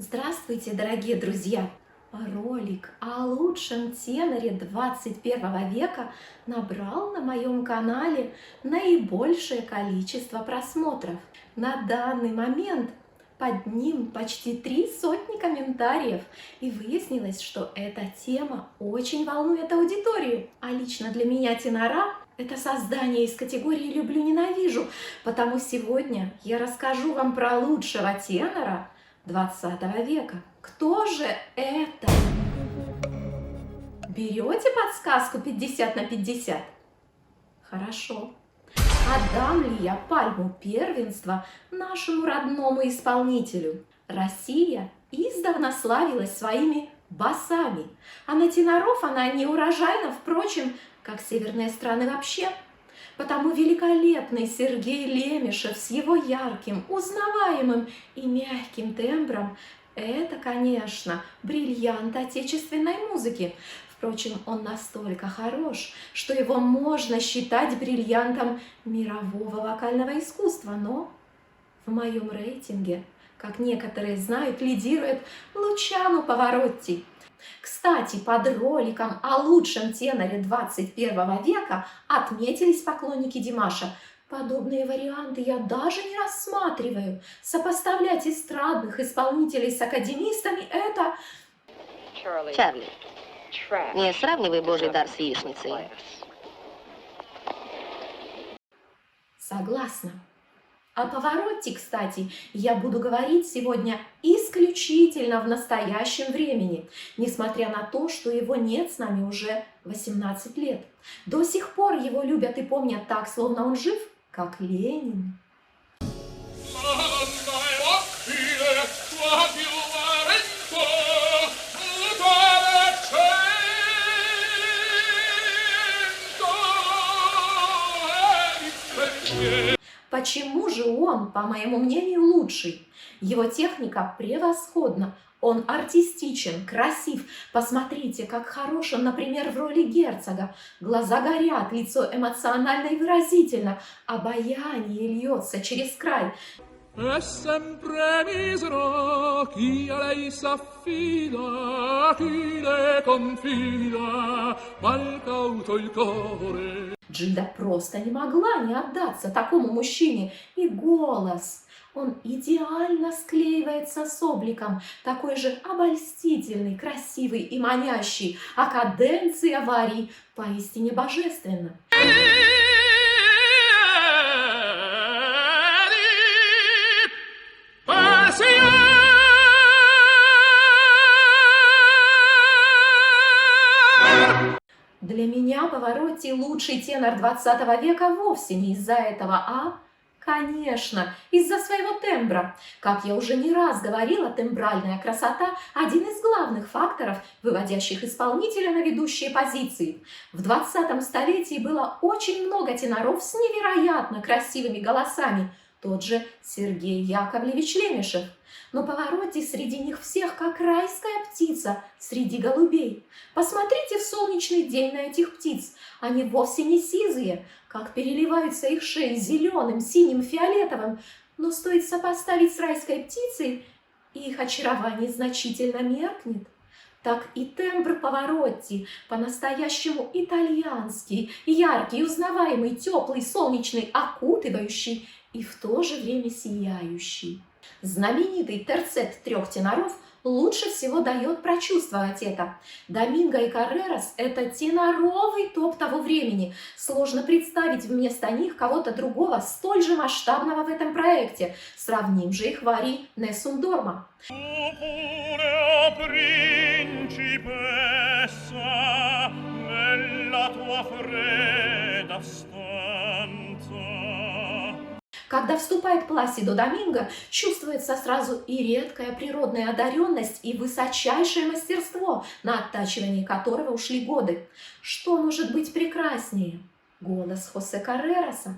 Здравствуйте, дорогие друзья! Ролик о лучшем теноре 21 века набрал на моем канале наибольшее количество просмотров. На данный момент под ним почти 300 комментариев, и выяснилось, что эта тема очень волнует аудиторию. А лично для меня тенора – это создание из категории «люблю-ненавижу», потому сегодня я расскажу вам про лучшего тенора 20 века. Кто же это? Берете подсказку 50 на 50? Хорошо. Отдам ли я пальму первенства нашему родному исполнителю? Россия издавна славилась своими басами, а на теноров она не урожайна, впрочем, как северные страны вообще. Потому великолепный Сергей Лемешев с его ярким, узнаваемым и мягким тембром – это, конечно, бриллиант отечественной музыки. Впрочем, он настолько хорош, что его можно считать бриллиантом мирового вокального искусства. Но в моем рейтинге, как некоторые знают, лидирует Лучано Паваротти. Кстати, под роликом о лучшем теноре 21 века отметились поклонники Димаша. Подобные варианты я даже не рассматриваю. Сопоставлять эстрадных исполнителей с академистами – это… Чарли, не сравнивай Божий дар с яичницей. Согласна. О Паваротти, кстати, я буду говорить сегодня исключительно в настоящем времени, несмотря на то, что его нет с нами уже 18 лет. До сих пор его любят и помнят так, словно он жив, как Ленин. Почему же он, по моему мнению, лучший? Его техника превосходна. Он артистичен, красив. Посмотрите, как хорош он, например, в роли герцога. Глаза горят, лицо эмоционально и выразительно. Обаяние льется через край. È sempre misero chi a lei s'affida, chi le confida, mal cauto il cuore. Джильда просто не могла не отдаться такому мужчине. И голос, он идеально склеивается с обликом, такой же обольстительный, красивый и манящий, а каденция Варии поистине божественна. Для меня Паваротти лучший тенор 20 века вовсе не из-за этого, а, конечно, из-за своего тембра. Как я уже не раз говорила, тембральная красота – один из главных факторов, выводящих исполнителя на ведущие позиции. В 20 столетии было очень много теноров с невероятно красивыми голосами. Тот же Сергей Яковлевич Лемешев. Но Паваротти среди них всех как райская птица среди голубей. Посмотрите в солнечный день на этих птиц. Они вовсе не сизые, как переливаются их шеи зеленым, синим, фиолетовым. Но стоит сопоставить с райской птицей, и их очарование значительно меркнет. Так и тембр Паваротти по-настоящему итальянский, яркий, узнаваемый, теплый, солнечный, окутывающий и в то же время сияющий. Знаменитый терцет трех теноров лучше всего дает прочувствовать это. Доминго и Каррерас – это теноровый топ того времени. Сложно представить вместо них кого-то другого, столь же масштабного в этом проекте. Сравним же их в арии Nessun Dorma. Когда вступает Пласидо Доминго, чувствуется сразу и редкая природная одаренность, и высочайшее мастерство, на оттачивание которого ушли годы. Что может быть прекраснее? Голос Хосе Каррераса.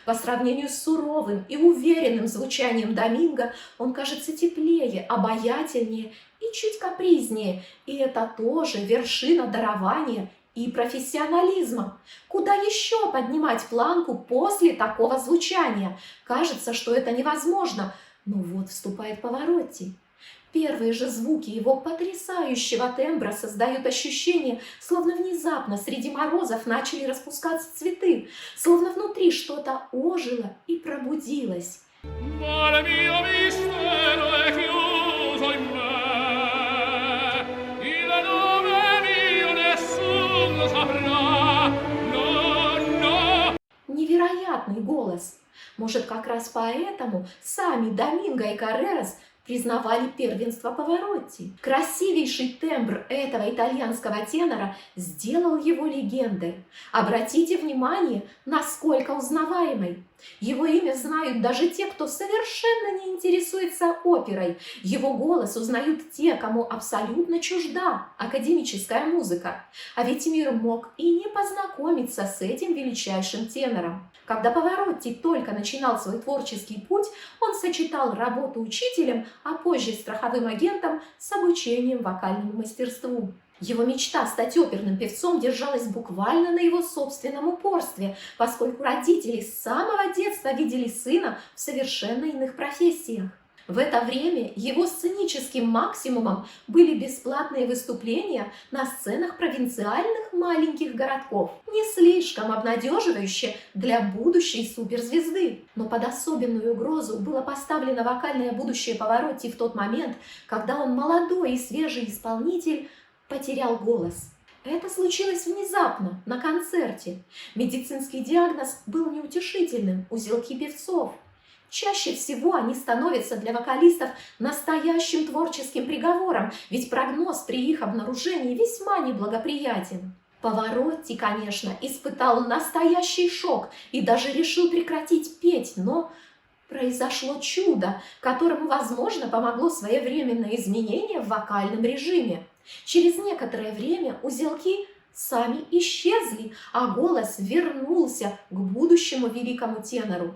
По сравнению с суровым и уверенным звучанием Доминго, он кажется теплее, обаятельнее и чуть капризнее, и это тоже вершина дарования и профессионализма. Куда еще поднимать планку после такого звучания? Кажется, что это невозможно. Но вот вступает Паваротти. Первые же звуки его потрясающего тембра создают ощущение, словно внезапно среди морозов начали распускаться цветы, словно внутри что-то ожило и пробудилось. Mare mio mistero è chiuso in me, il nome mio nessuno saprà, no, no. Невероятный голос! Может, как раз поэтому сами Доминго и Каррерас признавали первенство Паваротти. Красивейший тембр этого итальянского тенора сделал его легендой. Обратите внимание, насколько узнаваемой. Его имя знают даже те, кто совершенно не интересуется оперой. Его голос узнают те, кому абсолютно чужда академическая музыка. А ведь мир мог и не познакомиться с этим величайшим тенором. Когда Паваротти только начинал свой творческий путь, он сочетал работу учителем, а позже страховым агентом с обучением вокальному мастерству. Его мечта стать оперным певцом держалась буквально на его собственном упорстве, поскольку родители с самого детства видели сына в совершенно иных профессиях. В это время его сценическим максимумом были бесплатные выступления на сценах провинциальных маленьких городков, не слишком обнадеживающе для будущей суперзвезды. Но под особенную угрозу было поставлено вокальное будущее Паваротти в тот момент, когда он, молодой и свежий исполнитель, потерял голос. Это случилось внезапно, на концерте. Медицинский диагноз был неутешительным – узелки певцов. Чаще всего они становятся для вокалистов настоящим творческим приговором, ведь прогноз при их обнаружении весьма неблагоприятен. Паваротти, конечно, испытал настоящий шок и даже решил прекратить петь, но произошло чудо, которому, возможно, помогло своевременное изменение в вокальном режиме. Через некоторое время узелки сами исчезли, а голос вернулся к будущему великому тенору.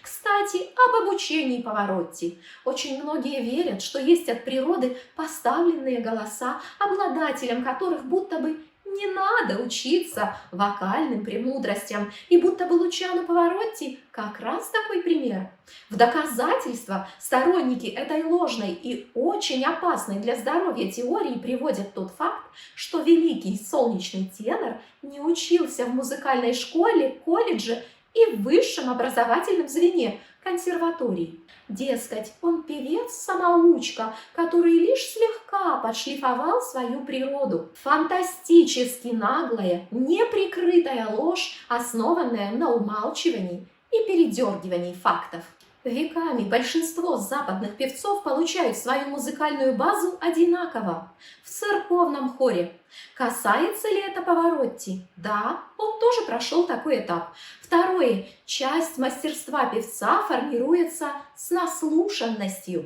Кстати, об обучении Паваротти. Очень многие верят, что есть от природы поставленные голоса, обладателям которых будто бы не надо учиться вокальным премудростям, и будто бы Лучано Паваротти как раз такой пример. В доказательство сторонники этой ложной и очень опасной для здоровья теории приводят тот факт, что великий солнечный тенор не учился в музыкальной школе, колледже и в высшем образовательном звене консерватории. Дескать, он певец-самоучка, который лишь слегка подшлифовал свою природу. Фантастически наглая, неприкрытая ложь, основанная на умалчивании и передергивании фактов. Веками большинство западных певцов получают свою музыкальную базу одинаково – в церковном хоре. Касается ли это Паваротти? Да, он тоже прошел такой этап. Второе – часть мастерства певца формируется с наслушанностью.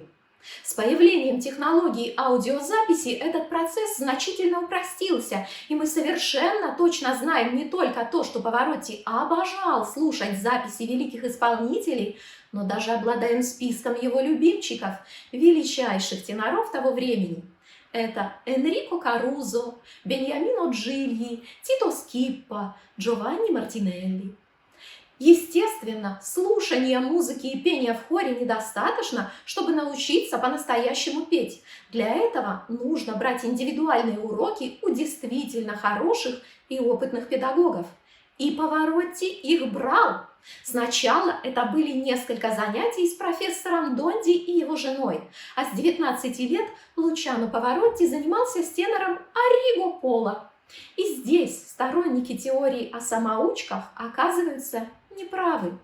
С появлением технологий аудиозаписи этот процесс значительно упростился, и мы совершенно точно знаем не только то, что Паваротти обожал слушать записи великих исполнителей, но даже обладаем списком его любимчиков, величайших теноров того времени. Это Энрико Карузо, Беньямино Джильи, Тито Скиппа, Джованни Мартинелли. Естественно, слушания музыки и пения в хоре недостаточно, чтобы научиться по-настоящему петь. Для этого нужно брать индивидуальные уроки у действительно хороших и опытных педагогов. И Паваротти их брал. Сначала это были несколько занятий с профессором Донди и его женой, а с 19 лет Лучано Паваротти занимался с тенором Арриго Поло. И здесь сторонники теории о самоучках оказываются неправы.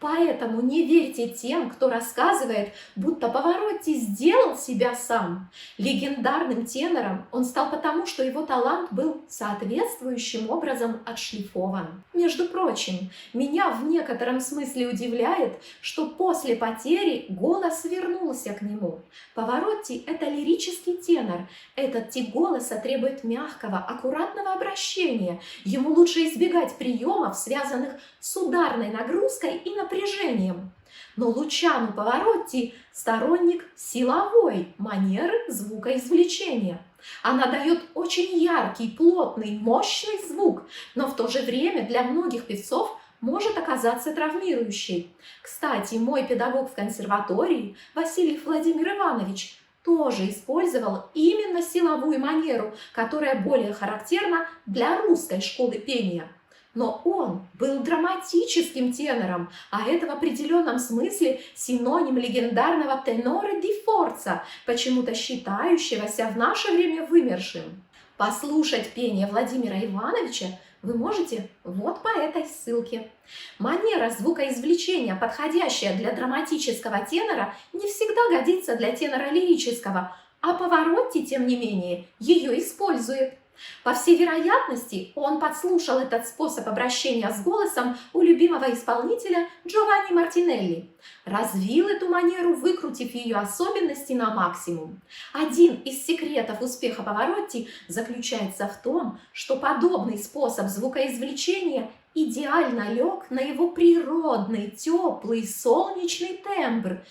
Поэтому не верьте тем, кто рассказывает, будто Паваротти сделал себя сам. Легендарным тенором он стал потому, что его талант был соответствующим образом отшлифован. Между прочим, меня в некотором смысле удивляет, что после потери голос вернулся к нему. Паваротти – это лирический тенор. Этот тип голоса требует мягкого, аккуратного обращения. Ему лучше избегать приемов, связанных с ударной нагрузкой и напряжением. напряжением. Но Лучано Паваротти – сторонник силовой манеры звукоизвлечения. Она дает очень яркий, плотный, мощный звук, но в то же время для многих певцов может оказаться травмирующей. Кстати, мой педагог в консерватории Василий Владимир Иванович тоже использовал именно силовую манеру, которая более характерна для русской школы пения. Но он был драматическим тенором, а это в определенном смысле синоним легендарного теноре ди форца, почему-то считающегося в наше время вымершим. Послушать пение Владимира Ивановича вы можете вот по этой ссылке. Манера звукоизвлечения, подходящая для драматического тенора, не всегда годится для тенора лирического, а Паваротти, тем не менее, ее использует. По всей вероятности, он подслушал этот способ обращения с голосом у любимого исполнителя Джованни Мартинелли, развил эту манеру, выкрутив ее особенности на максимум. Один из секретов успеха Паваротти заключается в том, что подобный способ звукоизвлечения идеально лег на его природный, теплый, солнечный тембр.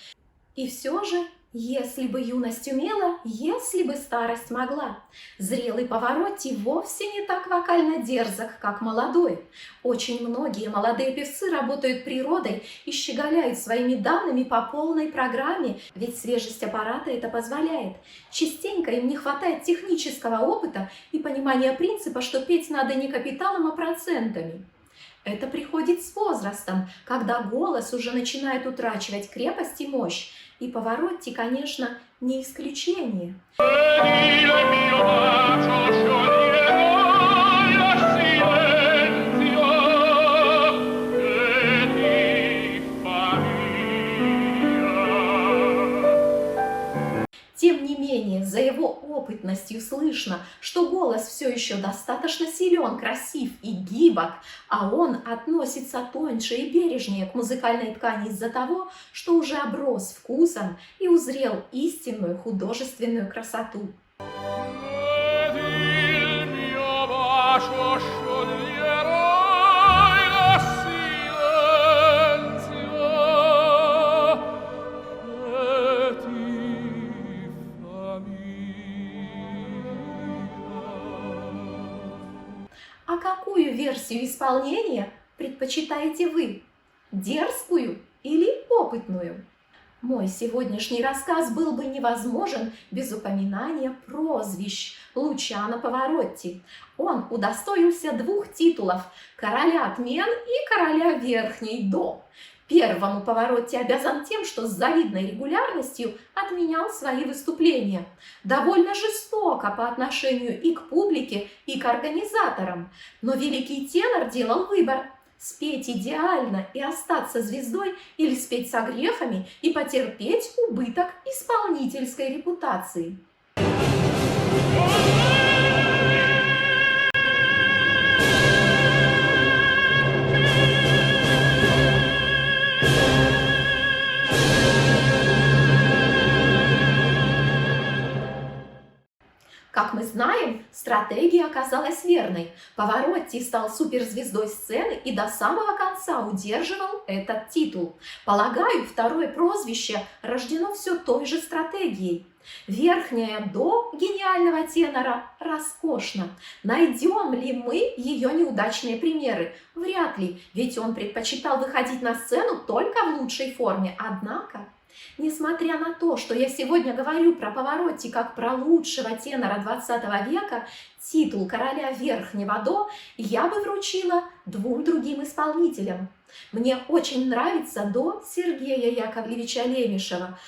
И все же, если бы юность умела, если бы старость могла. Зрелый Паваротти вовсе не так вокально дерзок, как молодой. Очень многие молодые певцы работают природой и щеголяют своими данными по полной программе, ведь свежесть аппарата это позволяет. Частенько им не хватает технического опыта и понимания принципа, что петь надо не капиталом, а процентами. Это приходит с возрастом, когда голос уже начинает утрачивать крепость и мощь. И Паваротти, конечно, не исключение. Тем не менее, за его опытностью слышно, что голос все еще достаточно силен, красив и гибок, а он относится тоньше и бережнее к музыкальной ткани из-за того, что уже оброс вкусом и узрел истинную художественную красоту. А какую версию исполнения предпочитаете вы? Дерзкую или опытную? Мой сегодняшний рассказ был бы невозможен без упоминания прозвищ Лучано Паваротти. Он удостоился 2 титулов – короля отмен и короля верхней до. Первому Паваротти обязан тем, что с завидной регулярностью отменял свои выступления. Довольно жестоко по отношению и к публике, и к организаторам. Но великий тенор делал выбор – спеть идеально и остаться звездой или спеть со грехами и потерпеть убыток исполнительской репутации. Как мы знаем, стратегия оказалась верной. Паваротти стал суперзвездой сцены и до самого конца удерживал этот титул. Полагаю, второе прозвище рождено все той же стратегией. Верхняя до гениального тенора роскошна. Найдем ли мы ее неудачные примеры? Вряд ли, ведь он предпочитал выходить на сцену только в лучшей форме. Однако, несмотря на то, что я сегодня говорю про Паваротти как про лучшего тенора 20 века, титул короля верхнего до я бы вручила 2 другим исполнителям. Мне очень нравится до Сергея Яковлевича Лемешева.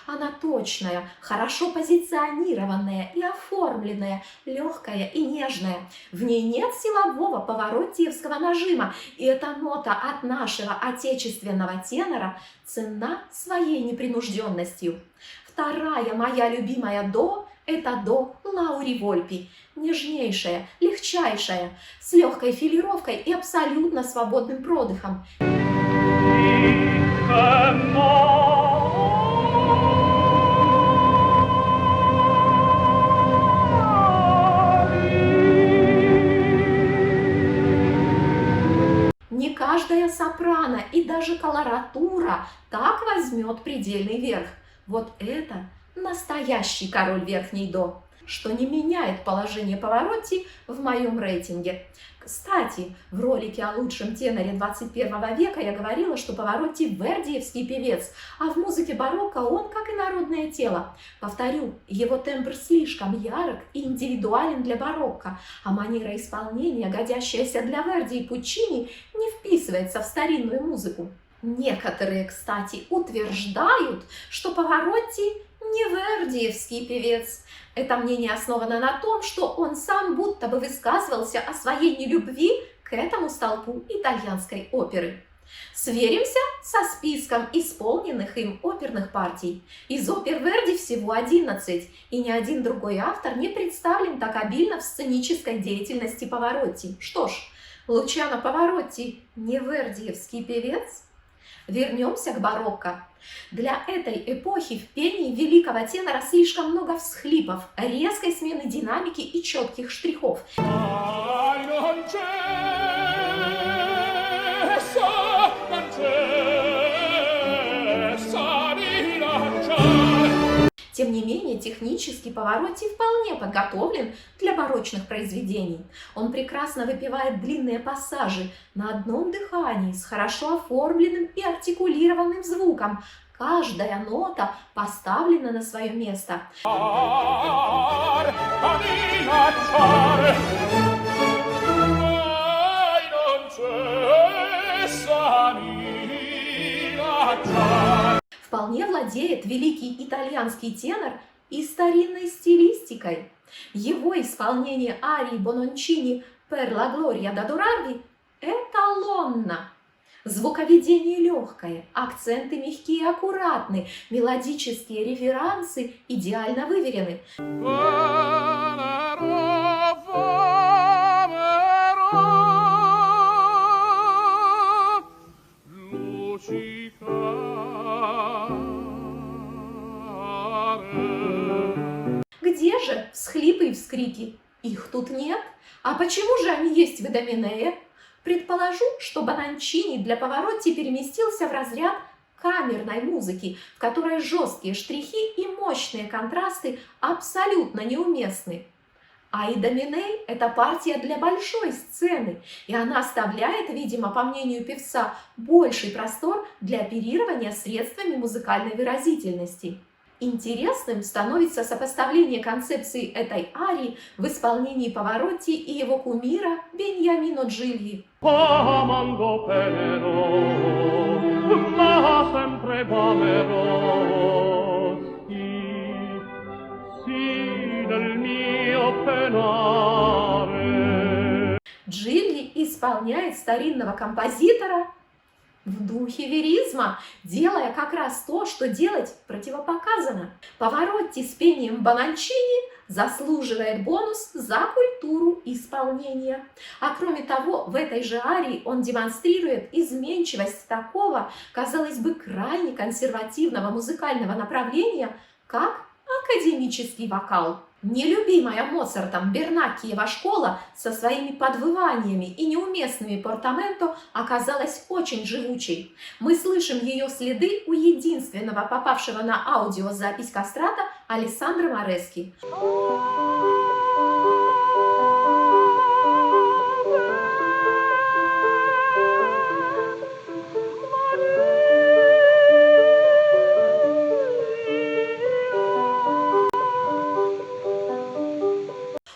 Она точная, хорошо позиционированная и оформленная, легкая и нежная. В ней нет силового павароттиевского нажима, и эта нота от нашего отечественного тенора ценна своей непринужденностью. Вторая моя любимая до – это до Лаури Вольпи. Нежнейшая, легчайшая, с легкой филировкой и абсолютно свободным продыхом. Не каждая сопрано и даже колоратура так возьмет предельный верх. Вот это настоящий король верхней до, что не меняет положение Паваротти в моем рейтинге. Кстати, в ролике о лучшем теноре 21 века я говорила, что Паваротти вердиевский певец, а в музыке барокко он как инородное тело. Повторю, его тембр слишком ярок и индивидуален для барокко, а манера исполнения, годящаяся для Верди и Пуччини, не вписывается в старинную музыку. Некоторые, кстати, утверждают, что Паваротти не вердиевский певец. Это мнение основано на том, что он сам будто бы высказывался о своей нелюбви к этому столпу итальянской оперы. Сверимся со списком исполненных им оперных партий. Из опер Верди всего 11, и ни один другой автор не представлен так обильно в сценической деятельности Паваротти. Что ж, Лучано Паваротти не вердиевский певец? Вернемся к барокко. Для этой эпохи в пении великого тенора слишком много всхлипов, резкой смены динамики и четких штрихов. Тем не менее, технически Паваротти вполне подготовлен для барочных произведений. Он прекрасно выпевает длинные пассажи на одном дыхании с хорошо оформленным и артикулированным звуком. Каждая нота поставлена на свое место. Вполне владеет великий итальянский тенор и старинной стилистикой. Его исполнение арии Бонончини «Per la gloria d'adorarvi» эталонно. Звуковедение легкое, акценты мягкие и аккуратны, мелодические реверансы идеально выверены. Где же всхлипы и вскрики? Их тут нет. А почему же они есть в Идоминее? Предположу, что Бонончини для Паваротти переместился в разряд камерной музыки, в которой жесткие штрихи и мощные контрасты абсолютно неуместны. А Идоминей – это партия для большой сцены, и она оставляет, видимо, по мнению певца, больший простор для оперирования средствами музыкальной выразительности. Интересным становится сопоставление концепции этой арии в исполнении Паваротти и его кумира Беньямино Джильи. Джильи исполняет старинного композитора в духе веризма, делая как раз то, что делать противопоказано. Паваротти с пением Бонончини заслуживает бонус за культуру исполнения. А кроме того, в этой же арии он демонстрирует изменчивость такого, казалось бы, крайне консервативного музыкального направления, как академический вокал. Нелюбимая Моцартом Бернаккиева школа со своими подвываниями и неуместными портаменто оказалась очень живучей. Мы слышим ее следы у единственного попавшего на аудиозапись кастрата Алессандро Морески.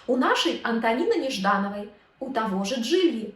У нашей Антонины Неждановой, у того же Джильи.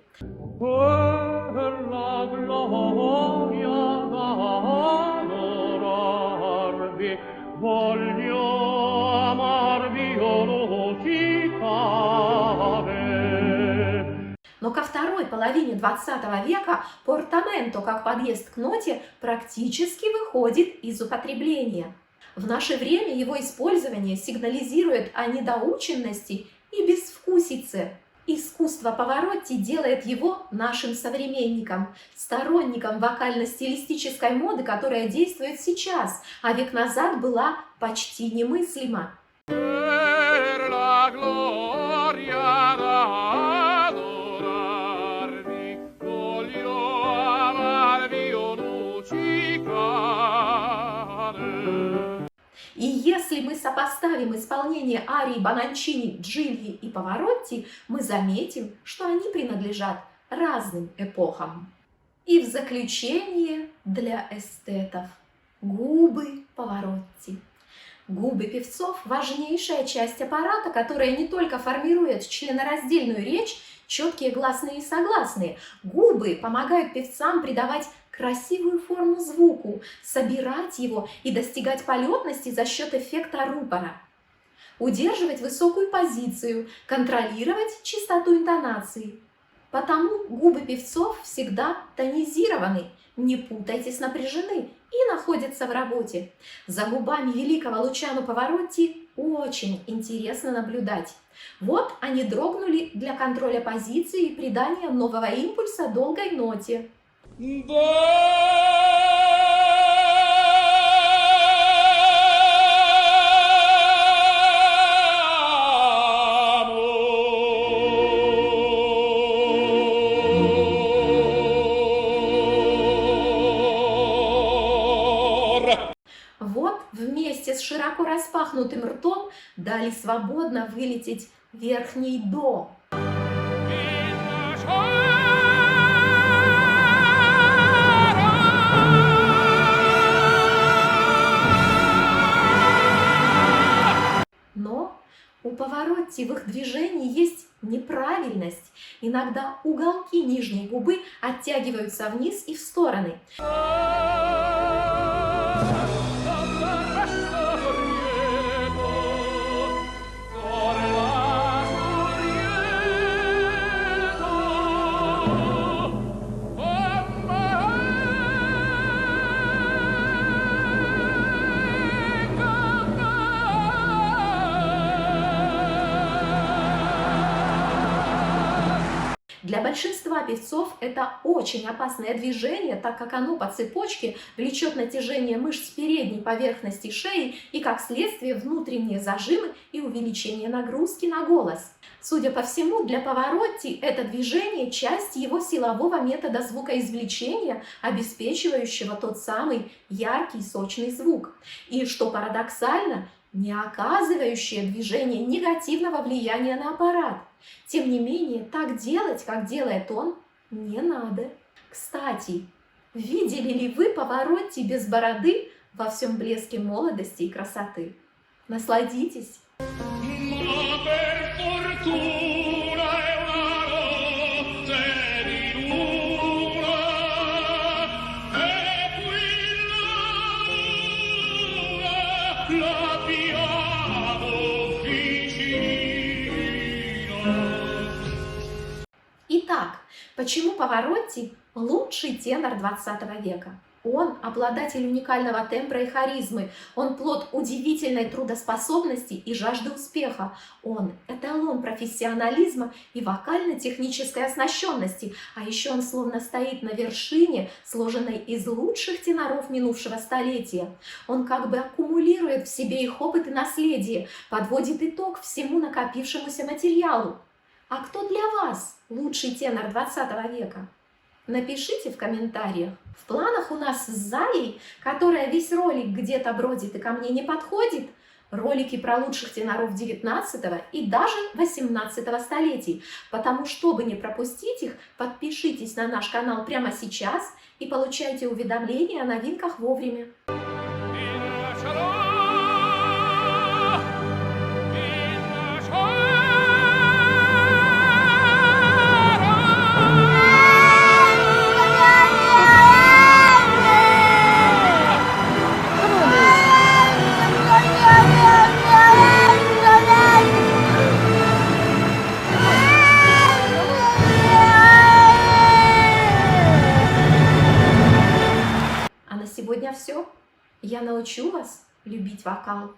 Но ко второй половине 20 века портаменто как подъезд к ноте практически выходит из употребления. В наше время его использование сигнализирует о недоученности и безвкусице. Искусство Паваротти делает его нашим современником, сторонником вокально-стилистической моды, которая действует сейчас, а век назад была почти немыслима. Per la gloria d'adorarvi voglio если мы сопоставим исполнение арии Бонанчини, Джильи и Паваротти, мы заметим, что они принадлежат разным эпохам. И в заключение для эстетов губы Паваротти. Губы певцов – важнейшая часть аппарата, которая не только формирует членораздельную речь, четкие гласные и согласные. Губы помогают певцам придавать красивую форму звуку, собирать его и достигать полетности за счет эффекта рупора. Удерживать высокую позицию, контролировать чистоту интонации. Потому губы певцов всегда тонизированы, не путайтесь, напряжены и находятся в работе. За губами великого Лучано Паваротти очень интересно наблюдать. Вот они дрогнули для контроля позиции и придания нового импульса долгой ноте. Вот вместе с широко распахнутым ртом дали свободно вылететь верхний до. Но у Паваротти в их движении есть неправильность. Иногда уголки нижней губы оттягиваются вниз и в стороны. Для большинства певцов это очень опасное движение, так как оно по цепочке влечет натяжение мышц передней поверхности шеи и, как следствие, внутренние зажимы и увеличение нагрузки на голос. Судя по всему, для Паваротти это движение – часть его силового метода звукоизвлечения, обеспечивающего тот самый яркий, сочный звук. И, что парадоксально, не оказывающее движение негативного влияния на аппарат. Тем не менее, так делать, как делает он, не надо. Кстати, видели ли вы Паваротти без бороды во всем блеске молодости и красоты? Насладитесь! Итак, почему Паваротти лучший тенор 20 века? Он обладатель уникального тембра и харизмы, он плод удивительной трудоспособности и жажды успеха, он эталон профессионализма и вокально-технической оснащенности, а еще он словно стоит на вершине, сложенной из лучших теноров минувшего столетия. Он как бы аккумулирует в себе их опыт и наследие, подводит итог всему накопившемуся материалу. А кто для вас лучший тенор 20 века? Напишите в комментариях. В планах у нас с Заей, которая весь ролик где-то бродит и ко мне не подходит, ролики про лучших теноров 19 и даже 18 столетий. Потому, чтобы не пропустить их, подпишитесь на наш канал прямо сейчас и получайте уведомления о новинках вовремя. Сегодня все. Я научу вас любить вокал.